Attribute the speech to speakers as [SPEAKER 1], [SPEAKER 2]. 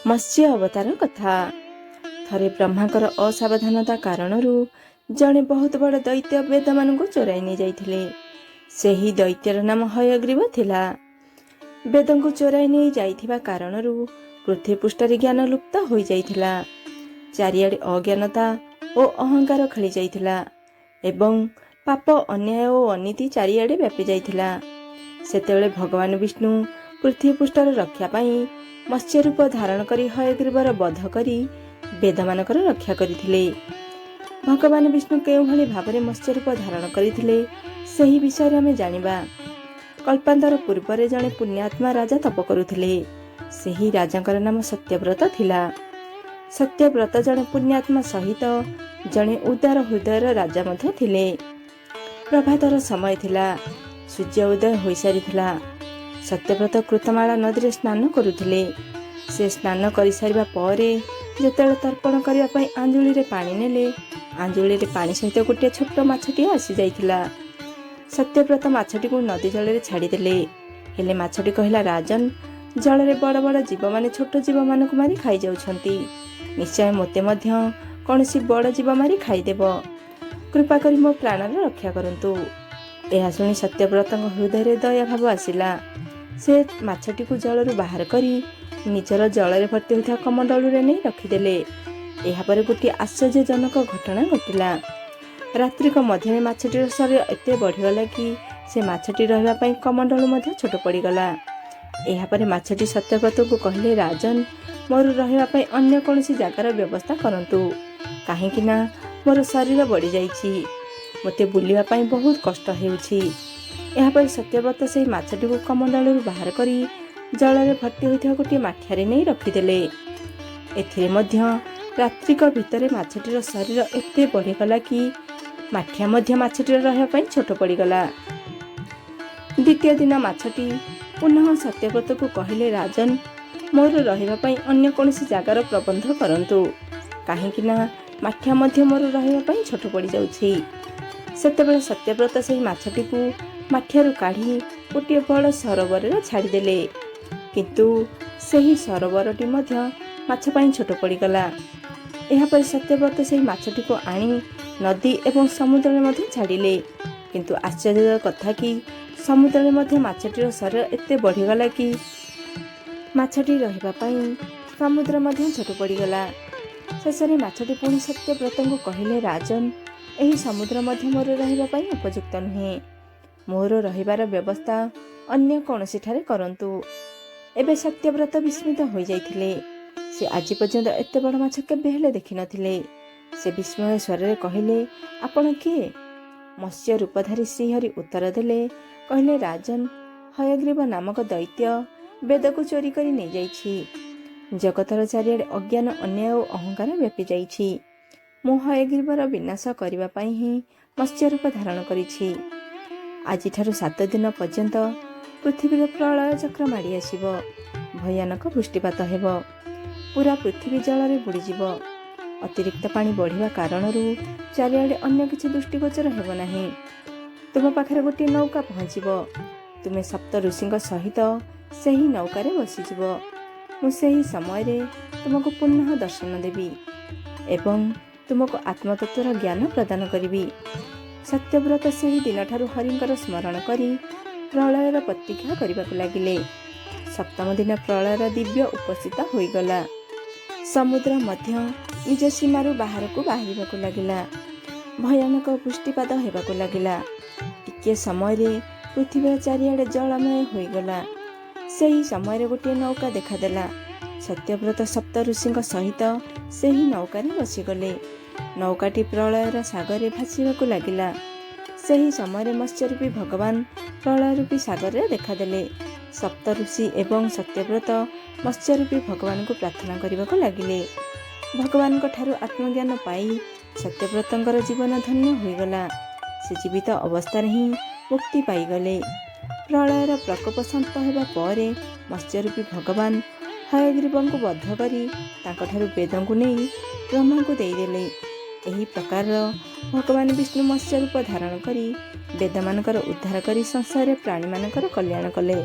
[SPEAKER 1] मत्स्य अवतार कथा। थरे ब्रह्माकर असावधानता कारणरू जड़े बहुत बड़ दैत्य वेद मानू चोराई नहीं जाइथिले। सेही दैत्यर नाम हयग्रीव थिला। वेद को चोराई नहीं जाइथिबा कारणरू पृथ्वी पृष्ठरे ज्ञान लुप्त हो जाइथिला। चारिआडे अज्ञानता और अहंकार खेली जाइथिला एवं पाप अन्याय और अनीति चारिआडे व्यापी जाइथिला। सेतेबेले भगवान विष्णु पृथ्वी पृष्ठर रक्षा पाई मत्स्य रूप धारण करी हयग्रीवर वध करी वेद मानकर रक्षा करथिले। भगवान विष्णु केउ भली भाबरे मत्स्य रूप धारण करथिले सेही विषय आमे जानिबा। कल्पांतर पूर्वरे जणे पुण्यात्मा राजा तप करुथिले। सेही राजांकर नाम सत्यव्रत थिला। सत्यव्रत जणे पुण्यात्मा सहित जणे उदार हृदयर राजा मध्य थिले। प्रभातर समय थिला। सूर्य उदय हो सारिथिला। सत्यव्रत कृतमाला नदी रे स्नान करुथिले। से स्नान करि सारिबा परे जेतेବେଳେ तर्पण करिया पई आंजुली रे पानी नेले, आंजुली रे पानी सहित गोटे छोट माछटी आसी जाइथिला। सत्यव्रत माछटी को नदी जल रे छाड़ी देले। हेले माछटी कहिला, राजन, जल रे बड़ बड़ जीव माने छोट जीव मानक मारी खाई जाउछंती। निश्चय मोते मध्य कोनसी बड़ जीव मारी खाई देब। कृपा करी मो प्राण रे रक्षा करंतु। एहा सुनी सत्यव्रत हृदय रे दया भाव आसिला। से माछटी को जलरू बाहर करी निजर जल रे भर्ती होता कमंडलू रे नहीं रखिदेले। एहा परे गोटे आश्चर्यजनक घटना घटिला। रात्रिक मध्य माछटीर शरीर एते बढ़ीगला कि से माछटी रहिबा पई कमंडलू मध्य छोट पड़ीगला। एहा परे माछटी सत्यव्रत को कहले, राजन, मोर रहिबा पई अन्य कोनसी जगार व्यवस्था करंतु। काहेकि ना मोर शरीर बढ़ी जाइछि। मते बुलिबा पई बहुत कष्ट हेउछि। एहा परे सत्यव्रत से माछटी को कमंडलू बाहर करी जल रे भर्ती होता गोटे माठियारे नहीं रखिदेले। एथिरे मध्य रात्रिक भितरे माछटीर शरीर एते बढ़ीगला कि माठिया मध्य माछटीर रहिबा पई छोट पड़ीगला। द्वितीय दिन माछटी पुनः सत्यव्रत को कहले, राजन, मोर रहिबा पई अन्य कोनसी जगार प्रबंध करंतु। काहेकि ना माठिया मध्य मोर रहिबा पई छोट पड़ी जाउछि। सेतेबेले सत्यव्रत से माछटी को माठियारू काढ़ी गोटे बड़ सरोवर रे छाड़ी देले। किंतु सेही सरोवरटी मध्य माछ पई छोट पड़ीगला। एहा पर सत्यव्रत से माछटी को आनी नदी एवं समुद्र में मध्य छाड़िले। किंतु आश्चर्य कथा कि समुद्र में मध्य माछटीर शरीर एते बढ़ीगला कि माछटी रहिबा पई समुद्र मध्य छोट पड़ीगला। शेषरे माछटी पुणी सत्यव्रत को कहले, राजन, एही समुद्र मध्य मोर रहिबा पई उपयुक्त नुहे। मोर रहिबार व्यवस्था अन्य कोनसी ठारे करंतु। एबे सत्यव्रत विस्मित हो जाइथिले। से आज पर्यंत एते बड़ माछ केबे हेले देखि नथिले। से विस्मय स्वर रे कहले, आपण किए? मत्स्य रूपधारी श्रीहरि उत्तर देले, कहले, राजन, हयग्रीव नामक दैत्य वेद को चोरी करी नहीं जाइछि। जगतर चारिआडे अज्ञान अन्याय और अहंकार व्यापी जाइछि। मु हयग्रीवर विनाश करबा पई ही मत्स्य रूप धारण करिछि। आजि ठारू 7 दिन पर्यंत पृथ्वी प्रलय चक्र माड़ी आसिब। भयानक वृष्टिपात हेब। पूरा पृथ्वी जल रे बुड़ीजिब। अतिरिक्त पानी बढ़िबा कारणरू चारिआडे अन्य किछि दृष्टिगोचर हेब नाही। तुम पाखरे गोटे नौका पहुँचीब। तुमे सप्त ऋषिंक सहित सेही नौकारे बसीजिब। मु सेही समय रे तुमको पुनः दर्शन देबी एवं तुमको आत्मतत्वर ज्ञान प्रदान करिबी। सत्यव्रत सेही दिन ठारू हरिंकर स्मरण करी प्रलयर प्रतीक्षा करबाकू लागिले। सप्तम दिन प्रलयर दिव्य उपस्थित होईगला। समुद्र मध्य निज सीमारू बाहर को बाहरिबाकू लागिला। भयानक वृष्टिपात हेबाकू लागिला। टिके समय रे पृथ्वी चारिआडे जलमय होईगला। सेही समय रे गोटे नौका देखादेला। सत्यव्रत सप्त ऋषिंक सहित सेही नौकारे बसीगले। नौकाटी प्रलयर सागर रे भासीबाकू लागिला। सेही समय मत्स्यरूपी भगवान प्रलय रूपी सागर रे देखादेले। सप्त ऋषि एवं सत्यव्रत मत्स्यरूपी भगवान को प्रार्थना करबाकू लागिले। भगवान ठारू आत्मज्ञान पाई सत्यव्रतंकर जीवन धन्य होईगला। से जीवित अवस्था ही मुक्ति पाईगले। प्रलयर प्रकोप शांत हेबा परे मत्स्यरूपी भगवान हयग्रीवंकु बद्ध करी तांकठारू वेदंकु नहीं ब्रह्मा को देदेले। एही प्रकार भगवान विष्णु मत्स्य रूप धारण करी वेद मानकर उद्धार करी संसार प्राणी मानकर कल्याण कले।